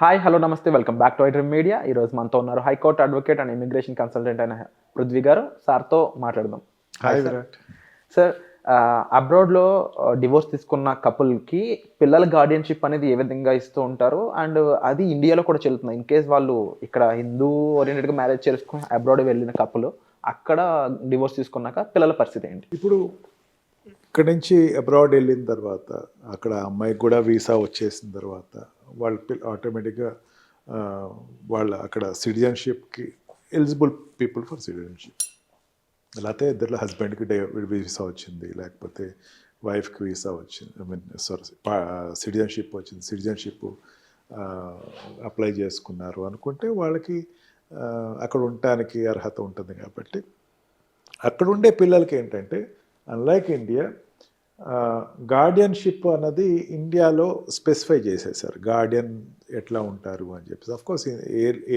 Hi hello నమస్తే welcome back to iDream media. ఈరోజు మనతో ఉన్నారు high court advocate and immigration consultant అయిన పృథ్వీ గారు. సార్తో మాట్లాడదాం. హాయ్ విరాట్. సార్, అబ్రాడ్లో డివోర్స్ తీసుకున్న కపుల్కి పిల్లల గార్డియన్షిప్ అనేది ఏ విధంగా ఇస్తూ ఉంటారు, అండ్ అది ఇండియాలో కూడా చెల్లుతుంది. ఇన్ కేస్ వాళ్ళు ఇక్కడ హిందూ ఓరియంటెడ్గా మ్యారేజ్ చేసుకుని అబ్రాడ్ వెళ్ళిన కపుల్ అక్కడ డివోర్స్ తీసుకున్నాక పిల్లల పరిస్థితి ఏంటి? ఇప్పుడు ఇక్కడ నుంచి అబ్రాడ్ వెళ్ళిన తర్వాత అక్కడ అమ్మాయికి కూడా వీసా వచ్చేసిన తర్వాత వాళ్ళ ఆటోమేటిక్గా వాళ్ళ అక్కడ సిటిజన్షిప్కి ఎలిజిబుల్ పీపుల్ ఫర్ సిటిజన్షిప్. లేకపోతే ఇద్దరు హస్బెండ్కి వీసా వచ్చింది, లేకపోతే వైఫ్కి వీసా వచ్చింది, సిటిజన్షిప్ వచ్చింది, సిటిజన్షిప్ అప్లై చేసుకున్నారు అనుకుంటే వాళ్ళకి అక్కడ ఉండటానికి అర్హత ఉంటుంది. కాబట్టి అక్కడ ఉండే పిల్లలకి ఏంటంటే అన్లైక్ ఇండియా గార్డియన్షిప్ అన్నది ఇండియాలో స్పెసిఫై చేసేసారు. గార్డియన్ ఎట్లా ఉంటారు అని చెప్పేసి. అఫ్కోర్స్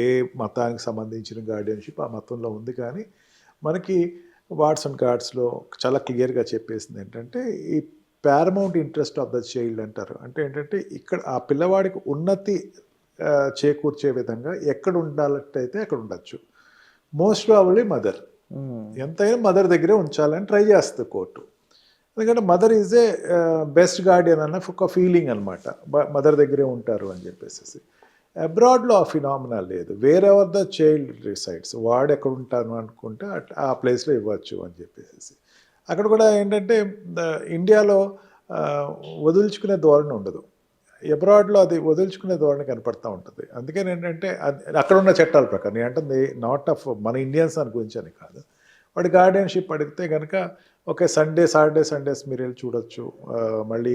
ఏ మతానికి సంబంధించిన గార్డియన్షిప్ ఆ మతంలో ఉంది, కానీ మనకి వాట్స్ అండ్ గార్డ్స్లో చాలా క్లియర్గా చెప్పేసింది ఏంటంటే ఈ paramount interest of the child అంటారు. అంటే ఏంటంటే ఇక్కడ ఆ పిల్లవాడికి ఉన్నతి చేకూర్చే విధంగా ఎక్కడ ఉండాలంటే అక్కడ ఉండొచ్చు. మోస్ట్ ప్రాబబ్లీ మదర్, ఎంతైనా మదర్ దగ్గరే ఉంచాలని ట్రై చేస్తుంది కోర్టు. ఎందుకంటే mother is a best Guardian అన్న ఒక ఫీలింగ్ అనమాట, మదర్ దగ్గరే ఉంటారు అని చెప్పేసి. అబ్రాడ్లో ఆ ఫినామినా లేదు. Wear ever the child resides, వాడు ఎక్కడ ఉంటాను అనుకుంటే ఆ ప్లేస్లో ఇవ్వచ్చు అని చెప్పేసి. అక్కడ కూడా ఏంటంటే ఇండియాలో వదులుచుకునే ధోరణి ఉండదు, అబ్రాడ్లో అది వదులుచుకునే ధోరణి కనపడతా ఉంటుంది. అందుకని ఏంటంటే అక్కడ ఉన్న చట్టాల ప్రకారం నేను అంటుంది నాట్ ఆఫ్ మన ఇండియన్స్ అని గురించి అని కాదు. వాడి గార్డియన్షిప్ అడిగితే కనుక ఓకే సాటర్డేస్ మీరు వెళ్ళి చూడొచ్చు, మళ్ళీ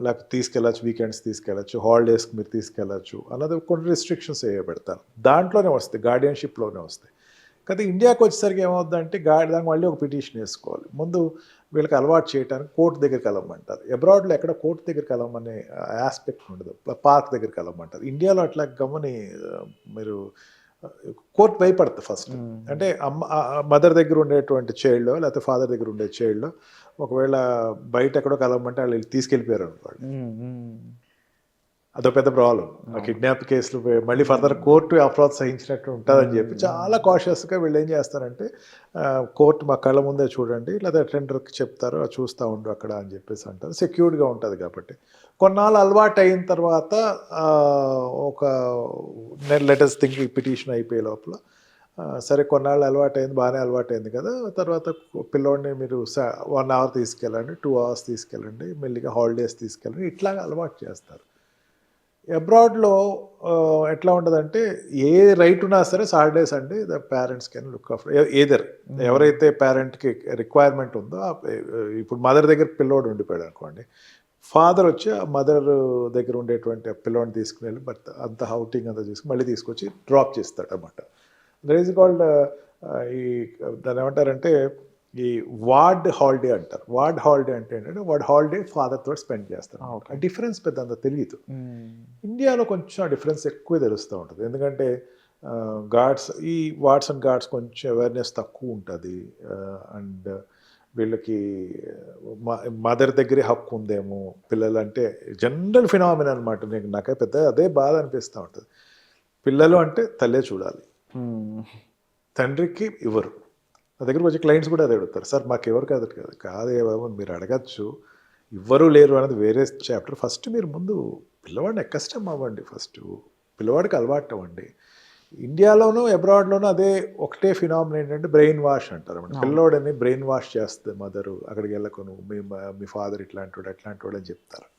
లేకపోతే తీసుకెళ్ళచ్చు, వీకెండ్స్ తీసుకెళ్ళచ్చు, హాలిడేస్కి మీరు తీసుకెళ్ళచ్చు అన్నది కొన్ని రిస్ట్రిక్షన్స్ వేయబెడతారు. దాంట్లోనే వస్తాయి, గార్డియన్షిప్లోనే వస్తాయి. కానీ ఇండియాకి వచ్చేసరికి ఏమవుతుందంటే దానికి మళ్ళీ ఒక పిటిషన్ వేసుకోవాలి. ముందు వీళ్ళకి అలవాటు చేయడానికి కోర్టు దగ్గరికి వెళ్ళమంటారు. అబ్రాడ్లో ఎక్కడ కోర్టు దగ్గరికి వెళ్ళమనే ఆస్పెక్ట్ ఉండదు, పార్క్ దగ్గరికి వెళ్ళమంటారు. ఇండియాలో అట్లా గమని మీరు కోర్టు భయపడుతుంది ఫస్ట్. అంటే మదర్ దగ్గర ఉండేటువంటి చైల్డ్లో లేకపోతే ఫాదర్ దగ్గర ఉండే చైల్డ్లో ఒకవేళ బయట ఎక్కడో కలవమంటే వాళ్ళు తీసుకెళ్ళిపోయారు అనుకోండి, అదో పెద్ద ప్రాబ్లం. కిడ్నాప్ కేసులు మళ్ళీ ఫర్దర్ కోర్టు అప్రోత్సహించినట్టు ఉంటుందని చెప్పి చాలా కాషియస్గా వీళ్ళు ఏం చేస్తారంటే కోర్టు మా కళ్ళ ముందే చూడండి, లేదా అటెండర్కి చెప్తారు చూస్తూ ఉండు అక్కడ అని చెప్పేసి అంటారు. సెక్యూర్డ్గా ఉంటుంది కాబట్టి. కొన్నాళ్ళు అలవాటు అయిన తర్వాత ఒక లెటర్స్ థింక్ పిటిషన్ అయిపోయే లోపల సరే కొన్నాళ్ళు అలవాటు అయింది, బాగానే అలవాటు అయింది కదా, తర్వాత పిల్లోడిని మీరు 1 hour తీసుకెళ్ళండి, 2 hours తీసుకెళ్ళండి, మెల్లిగా హాలిడేస్ తీసుకెళ్ళండి, ఇట్లా అలవాటు చేస్తారు. అబ్రాడ్లో ఎట్లా ఉంటుందంటే ఏ రైట్ ఉన్నా సరే సాటర్డేస్ అండి the parents can look after either ఎవరైతే పేరెంట్కి రిక్వైర్మెంట్ ఉందో. ఇప్పుడు మదర్ దగ్గర పిల్లోడు ఉండిపోయాడు అనుకోండి, ఫాదర్ వచ్చి ఆ మదర్ దగ్గర ఉండేటువంటి పిల్లోడిని తీసుకుని వెళ్ళి బట్ అంత హౌటింగ్ అంతా తీసుకుని మళ్ళీ తీసుకొచ్చి డ్రాప్ చేస్తాడు అనమాట. దట్ ఈజ్ కాల్డ్ ఈ దాన్ని ఏమంటారంటే ఈ వార్డ్ హాలిడే అంటారు. వార్డ్ హాలిడే అంటే ఏంటంటే వార్డ్ హాలిడే ఫాదర్ తోటి స్పెండ్ చేస్తారు. ఆ డిఫరెన్స్ పెద్ద అంత తెలియదు. ఇండియాలో కొంచెం ఆ డిఫరెన్స్ ఎక్కువ తెలుస్తూ ఉంటుంది. ఎందుకంటే గార్డ్స్ ఈ వార్డ్స్ అండ్ గార్డ్స్ కొంచెం అవేర్నెస్ తక్కువ ఉంటుంది. అండ్ వీళ్ళకి మదర్ దగ్గరే హక్కు ఉందేమో పిల్లలు అంటే జనరల్ ఫినామినా అనమాట. నాకే పెద్ద అదే బాధ అనిపిస్తూ ఉంటుంది. పిల్లలు అంటే తల్లే చూడాలి, తండ్రికి ఇవ్వరు. నా దగ్గరకు వచ్చి క్లయింట్స్ కూడా అదే అడుగుతారు, సార్ మాకు ఎవరు కాదే బాబు మీరు అడగచ్చు, ఇవ్వరు లేరు అనేది వేరే చాప్టర్. ఫస్ట్ మీరు ముందు పిల్లవాడిని ఎక్కష్టం అవ్వండి, ఫస్ట్ పిల్లవాడికి అలవాటు అవ్వండి. ఇండియాలోనూ అబ్రాడ్లోనూ అదే ఒకటే ఫినామినా ఏంటంటే బ్రెయిన్ వాష్ అంటారు అన్నమాట. పిల్లోడని బ్రెయిన్ వాష్ చేస్తుంది మదరు, అక్కడికి వెళ్ళకు నువ్వు, మీ ఫాదర్ ఇట్లాంటి వాడు అట్లాంటి వాడు అని చెప్తారు.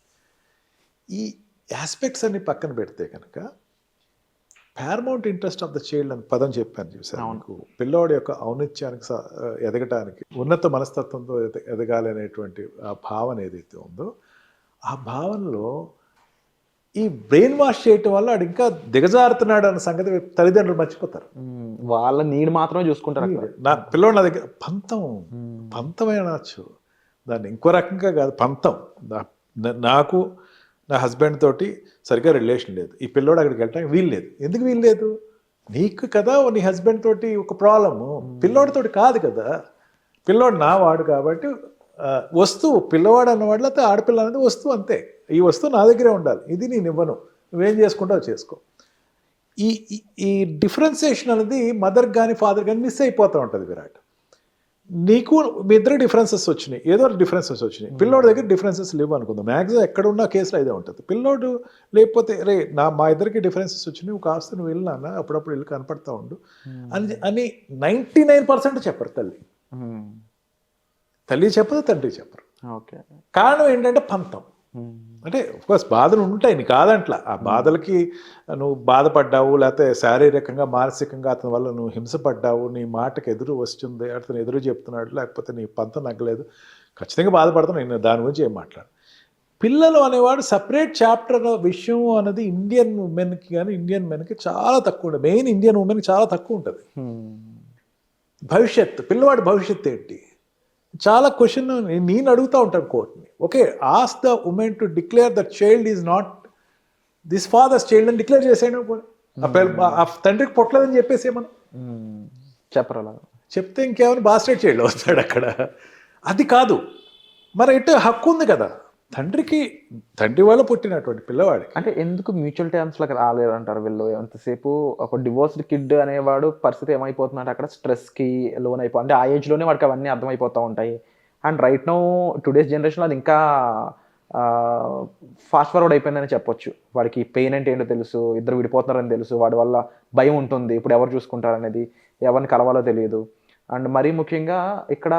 ఈ ఆస్పెక్ట్స్ అన్ని పక్కన పెడితే కనుక paramount interest of the child అని పదం చెప్పాను చూసాను మీకు. పిల్లోడి యొక్క ఔన్నత్యానికి ఎదగటానికి ఉన్నత మనస్తత్వంతో ఎదగాలి అనేటువంటి ఆ భావన ఏదైతే ఉందో ఆ భావనలో ఈ బ్రెయిన్ వాష్ చేయటం వల్ల వాడు ఇంకా దిగజారుతున్నాడు అన్న సంగతి తల్లిదండ్రులు మర్చిపోతారు. వాళ్ళ నీడ్ మాత్రమే చూసుకుంటారు. నా పిల్లోడు నా దగ్గర పంతమే అనొచ్చు, దాన్ని ఇంకో రకంగా కాదు, పంతం. నాకు నా హస్బెండ్ తోటి సరిగ్గా రిలేషన్ లేదు, ఈ పిల్లోడు అక్కడికి వెళ్ళటానికి వీల్లేదు. ఎందుకు వీల్లేదు? నీకు కదా నీ హస్బెండ్ తోటి ఒక ప్రాబ్లము, పిల్లోడితోటి కాదు కదా. పిల్లోడు నా వాడు కాబట్టి వస్తువు పిల్లవాడు అన్నవాడు లేకపోతే ఆడపిల్ల అనేది వస్తువు అంతే. ఈ వస్తువు నా దగ్గరే ఉండాలి, ఇది నేను ఇవ్వను, నువ్వేం చేసుకుంటావు చేసుకో. ఈ ఈ డిఫరెన్సియేషన్ అనేది మదర్ కానీ ఫాదర్ కానీ మిస్ అయిపోతూ ఉంటుంది విరాట్. నీకు మీ ఇద్దరు డిఫరెన్సెస్ వచ్చినాయి, ఏదో డిఫరెన్సెస్ వచ్చినాయి, పిల్లోడి దగ్గర డిఫరెన్సెస్ లేవు అనుకుందాం. మ్యాక్సిమం ఎక్కడ ఉన్న కేసులో ఇదే ఉంటుంది. పిల్లోడు లేకపోతే రే మా ఇద్దరికి డిఫరెన్సెస్ వచ్చినాయి, నువ్వు కాస్త నువ్వు వెళ్ళినా అప్పుడప్పుడు వెళ్ళి కనపడతా ఉండు అని 99% చెప్పరు తల్లి. తల్లి చెప్పదు, తండ్రి చెప్పరు. ఓకే. కారణం ఏంటంటే పంతం. అంటే కోర్స్ బాధలు ఉంటాయి, నీ కాదంట్లా. ఆ బాధలకి నువ్వు బాధపడ్డావు, లేకపోతే శారీరకంగా మానసికంగా అతని వల్ల నువ్వు హింసపడ్డావు, నీ మాటకు ఎదురు వస్తుంది, అతను ఎదురు చెప్తున్నాడు, లేకపోతే నీ పంతం నగ్గలేదు, ఖచ్చితంగా బాధపడతాను. నేను దాని గురించి ఏం మాట్లాడు. పిల్లలు అనేవాడు సపరేట్ చాప్టర్ విషయం అనేది ఇండియన్ ఉమెన్కి కానీ ఇండియన్ మెన్కి చాలా తక్కువ ఉంటుంది. మెయిన్ ఇండియన్ ఉమెన్కి చాలా తక్కువ ఉంటుంది. భవిష్యత్తు, పిల్లవాడి భవిష్యత్తు ఏంటి చాలా క్వశ్చన్ నేను అడుగుతూ ఉంటాను కోర్టుని. Okay, ask the woman to declare that child is not this father's child అని డిక్లేర్ చేసాను. ఆ తండ్రికి పొట్టలేదని చెప్పేసి మనం చెప్పరు అలా. చెప్తే ఇంకేమైనా బాస్టర్డ్ చైల్డ్ వస్తాడు అక్కడ. అది కాదు, మరి ఎటు హక్కు ఉంది కదా తండ్రికి, తండ్రి వల్ల పుట్టినటువంటి పిల్లవాడికి. అంటే ఎందుకు మ్యూచువల్ టర్మ్స్లోకి రాలేరు అంటారు వీళ్ళు? ఎంతసేపు ఒక డివోర్స్డ్ కిడ్ అనేవాడు పరిస్థితి ఏమైపోతుందంటే అక్కడ స్ట్రెస్కి లోన్ అయిపో, అంటే ఆ ఏజ్లోనే వాడికి అవన్నీ అర్థమైపోతూ ఉంటాయి. అండ్ రైట్ నౌ టుడేస్ జనరేషన్లో అది ఇంకా ఫాస్ట్ ఫార్వర్డ్ అయిపోయిందని చెప్పొచ్చు. వాడికి పెయిన్ అంటే ఏంటో తెలుసు, ఇద్దరు విడిపోతున్నారని తెలుసు, వాడి వల్ల భయం ఉంటుంది, ఇప్పుడు ఎవరు చూసుకుంటారనేది, ఎవరిని కలవాలో తెలియదు. అండ్ మరీ ముఖ్యంగా ఇక్కడ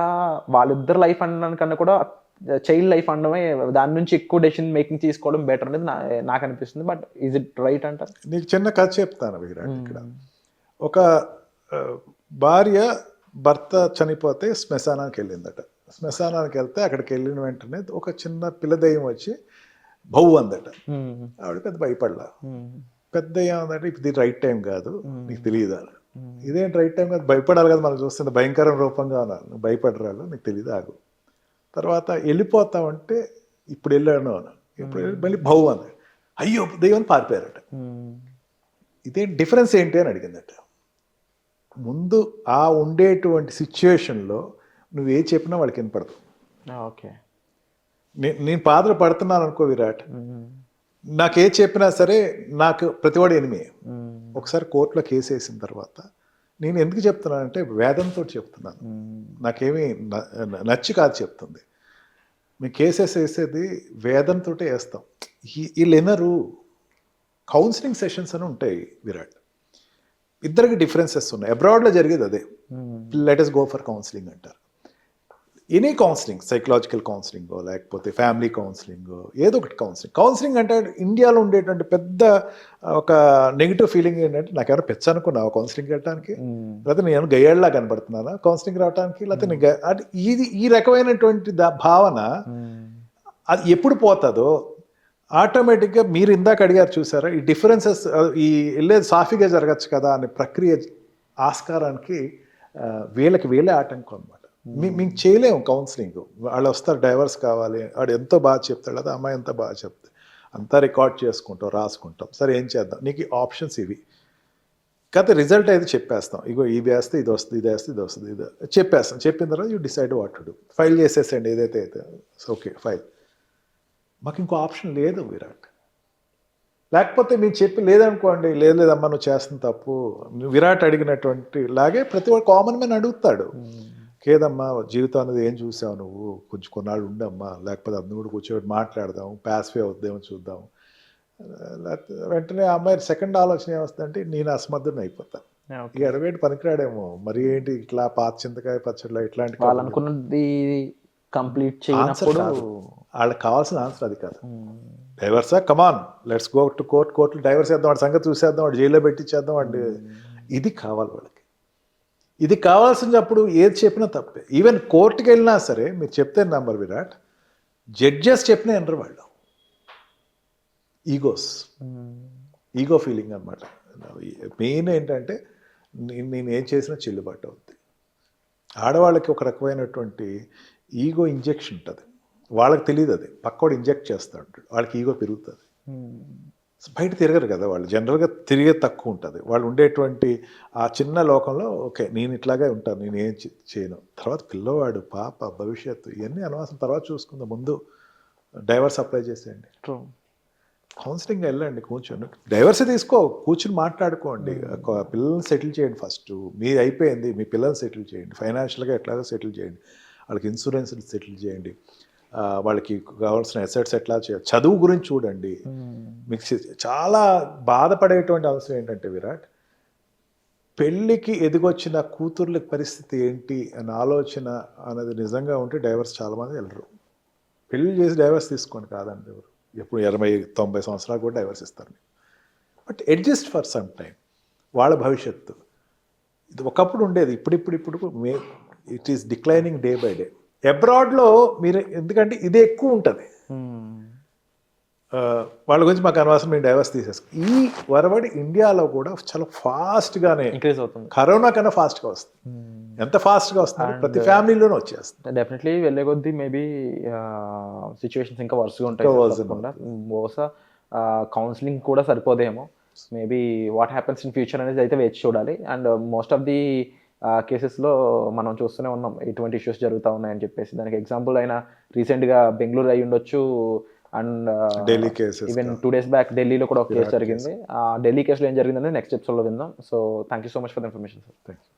వాళ్ళిద్దరు లైఫ్ అనడానికన్నా కూడా చైల్డ్ లైఫ్ అనడమే, దాని నుంచి ఎక్కువ డెసిషన్ మేకింగ్ తీసుకోవడం బెటర్ అనేది నాకు అనిపిస్తుంది. బట్ ఈజ్ ఇట్ రైట్ అంటారు? నీకు చిన్న కథ చెప్తాను విరాట్. ఇక్కడ ఒక భార్య భర్త చనిపోతే శ్మశానానికి వెళ్ళిందట. శ్మశానానికి వెళ్తే అక్కడికి వెళ్ళిన వెంటనే ఒక చిన్న పిల్లదయ్యం వచ్చి బౌ అందట. ఆవిడ పెద్ద భయపడలా. పెద్ద ఏమందంటే ఇది రైట్ టైం కాదు, నీకు తెలియదా? ఇదేంటి రైట్ టైం కాదు, భయపడాలి కదా, మనం చూస్తుంది భయంకర రూపంగా ఉన్నారు, నువ్వు భయపడరాలు, నీకు తెలియదు, ఆగు. తర్వాత వెళ్ళిపోతామంటే ఇప్పుడు వెళ్ళాను అన్నాను, ఇప్పుడు మళ్ళీ బౌ అంది, అయ్యో దెయ్యం పారిపోయారట. ఇదేం డిఫరెన్స్ ఏంటి అని అడిగిందట. ముందు ఆ ఉండేటువంటి సిచ్యువేషన్లో నువ్వు ఏ చెప్పినా వాళ్ళకి వినపడదు. ఓకే, నేను పాత్ర పడుతున్నాను అనుకో విరాట్, నాకు ఏ చెప్పినా సరే నాకు ప్రతివాడు ఎనిమి. ఒకసారి కోర్టులో కేసు వేసిన తర్వాత నేను ఎందుకు చెప్తున్నానంటే వేదంతో చెప్తున్నాను, నాకేమీ నచ్చి కాదు చెప్తుంది. మేము కేసెస్ వేసేది వేదంతో వేస్తాం. వీళ్ళు వినరు. కౌన్సిలింగ్ సెషన్స్ అని ఉంటాయి విరాట్. ఇద్దరికి డిఫరెన్సెస్ ఉన్నాయి. అబ్రాడ్లో జరిగేది అదే, let us go for counselling అంటారు. ఎనీ కౌన్సిలింగ్, సైకలాజికల్ కౌన్సిలింగ్ లేకపోతే ఫ్యామిలీ కౌన్సిలింగ్, ఏదో ఒకటి కౌన్సిలింగ్ అంటే ఇండియాలో ఉండేటువంటి పెద్ద ఒక నెగిటివ్ ఫీలింగ్ ఏంటంటే నాకు ఎవరైనా పెచ్చ అనుకున్నావు కౌన్సిలింగ్ వెళ్ళడానికి, లేకపోతే నేను గయ్యాళ్ళలా కనబడుతున్నానా కౌన్సిలింగ్ రావడానికి, లేకపోతే అంటే ఈ రకమైనటువంటి భావన అది ఎప్పుడు పోతుందో ఆటోమేటిక్గా మీరు ఇందాక అడిగారు చూసారా, ఈ డిఫరెన్సెస్ ఈ వెళ్ళేది సాఫీగా జరగచ్చు కదా అనే ప్రక్రియ ఆస్కారానికి వీళ్ళే ఆటంకం అనమాట. మేము చేయలేము కౌన్సిలింగ్. వాళ్ళు వస్తారు, డైవర్స్ కావాలి, వాడు ఎంతో బాగా చెప్తాడు, అది అమ్మాయి ఎంత బాగా చెప్తే అంతా రికార్డ్ చేసుకుంటాం, రాసుకుంటాం, సరే ఏం చేద్దాం, నీకు ఆప్షన్స్ ఇవి కాకపోతే రిజల్ట్ అయితే చెప్పేస్తాం, ఇగో ఇది వేస్తే ఇది వస్తుంది, ఇది వేస్తే ఇది వస్తుంది, ఇది చెప్పేస్తాం. చెప్పిన తర్వాత you decide what to do. File చేసేసండి ఏదైతే అయితే ఓకే ఫైల్. మాకు ఇంకో ఆప్షన్ లేదు విరాట్. లేకపోతే మీరు చెప్పి లేదనుకోండి, లేదమ్మా నువ్వు చేస్తున్న తప్పు, విరాట్ అడిగినటువంటి లాగే ప్రతి ఒక్క కామన్ మ్యాన్ అడుగుతాడు, కేదమ్మా జీవితం అనేది ఏం చూసావు నువ్వు, కొంచెం కొన్నాళ్ళు ఉండమ్మా, లేకపోతే అందరూ కూడా కూర్చోబెట్టి మాట్లాడదాం, ప్యాస్వే అవుద్దేమో చూద్దాం. వెంటనే ఆ అమ్మాయి సెకండ్ ఆలోచన ఏమొస్తుందంటే నేను అసమర్థుని అయిపోతాను, ఈ అడవేటి పనికిరాడేమో, మరి ఏంటి ఇట్లా పాత చింతకాయ పచ్చడిలో ఇట్లాంటి వాళ్ళనుకున్నది కంప్లీట్ చేయనప్పుడు వాళ్ళకి కావాల్సిన ఆన్సర్ అది కాదు. డైవర్సా, కమాన్ లెట్స్ గో టు కోర్టులో డైవర్స్ చేద్దాం, వాడి సంగతి చూసేద్దాం, వాడు జైల్లో పెట్టించేద్దాం, వాడి ఇది కావాలి వాళ్ళకి. ఇది కావాల్సినప్పుడు ఏది చెప్పినా తప్పే. ఈవెన్ కోర్టుకి వెళ్ళినా సరే మీరు చెప్తే నంబర్ విరాట్, జడ్జెస్ చెప్పినా వినరు వాళ్ళు. ఈగో ఫీలింగ్ అనమాట. మెయిన్ ఏంటంటే నేను ఏం చేసినా చెల్లుబాటు అవుద్ది. ఆడవాళ్ళకి ఒక రకమైనటువంటి ఈగో ఇంజెక్షన్ ఉంటుంది, వాళ్ళకి తెలియదు, అది పక్కోడు ఇంజెక్ట్ చేస్తూ ఉంటాడు, వాళ్ళకి ఈగో పెరుగుతుంది. బయట తిరగరు కదా వాళ్ళు, జనరల్గా తిరిగే తక్కువ ఉంటుంది. వాళ్ళు ఉండేటువంటి ఆ చిన్న లోకంలో ఓకే నేను ఇట్లాగే ఉంటాను, నేను ఏం చేయను. తర్వాత పిల్లవాడు పాప భవిష్యత్తు ఇవన్నీ అనవసరం, తర్వాత చూసుకుందాం, ముందు డైవర్స్ అప్లై చేసేయండి. ట్రూ. కౌన్సిలింగ్ వెళ్ళండి, కూర్చొని డైవర్స్ తీసుకో, కూర్చుని మాట్లాడుకోండి. పిల్లల్ని సెటిల్ చేయండి ఫస్ట్. మీరు అయిపోయింది, మీ పిల్లల్ని సెటిల్ చేయండి, ఫైనాన్షియల్గా ఎట్లాగో సెటిల్ చేయండి, వాళ్ళకి ఇన్సూరెన్స్ సెటిల్ చేయండి, వాళ్ళకి కావాల్సిన అసెట్స్ ఎట్లా చేయాలి, చదువు గురించి చూడండి. మీకు చాలా బాధపడేటువంటి అంశం ఏంటంటే విరాట్, పెళ్ళికి ఎదిగొచ్చిన కూతుర్ల పరిస్థితి ఏంటి అనే ఆలోచన అనేది నిజంగా ఉంటే డైవర్స్ చాలామంది వెళ్ళరు. పెళ్ళి చేసి డైవర్స్ తీసుకోండి కాదండి ఎవరు, ఎప్పుడు 80-90 సంవత్సరాలు కూడా డైవర్స్ ఇస్తారు. But adjust for some time, వాళ్ళ భవిష్యత్తు. ఇది ఒకప్పుడు ఉండేది, ఇప్పుడు it is declining day by day. అబ్రాడ్లో మీరు ఎందుకంటే ఇది ఎక్కువ ఉంటుంది, వాళ్ళ గురించి మాకు అనవసరం, మేము డైవర్స్ తీసేస్తాం. ఈ వరవడి ఇండియాలో కూడా చాలా ఫాస్ట్గానే ఇంక్రీజ్ అవుతుంది. కరోనా కన్నా ఫాస్ట్గా వస్తుంది. ఎంత ఫాస్ట్గా వస్తుంది, ప్రతి ఫ్యామిలీలోనూ వచ్చేస్తుంది. డెఫినెట్లీ వెళ్ళే కొద్దీ మేబీ సిచ్యువేషన్స్ ఇంకా వర్స్గా ఉంటాయి. బహుశా కౌన్సిలింగ్ కూడా సరిపోదేమో. Maybe what happens in future అనేది అయితే వేచి చూడాలి. అండ్ మోస్ట్ ఆఫ్ ది కేసెస్లో మనం చూస్తూనే ఉన్నాం ఇటువంటి ఇష్యూస్ జరుగుతూ ఉన్నాయని చెప్పేసి. దానికి ఎగ్జాంపుల్ అయినా రీసెంట్గా బెంగళూరు అయి ఉండొచ్చు, and Delhi cases, even 2 days back ఢిల్లీలో కూడా ఒక కేసు జరిగింది. ఆ ఢిల్లీ కేసులో ఏం జరిగిందని నెక్స్ట్ ఎపిసోడ్లో విందాం. So thank you so much for the information sir. Thank you.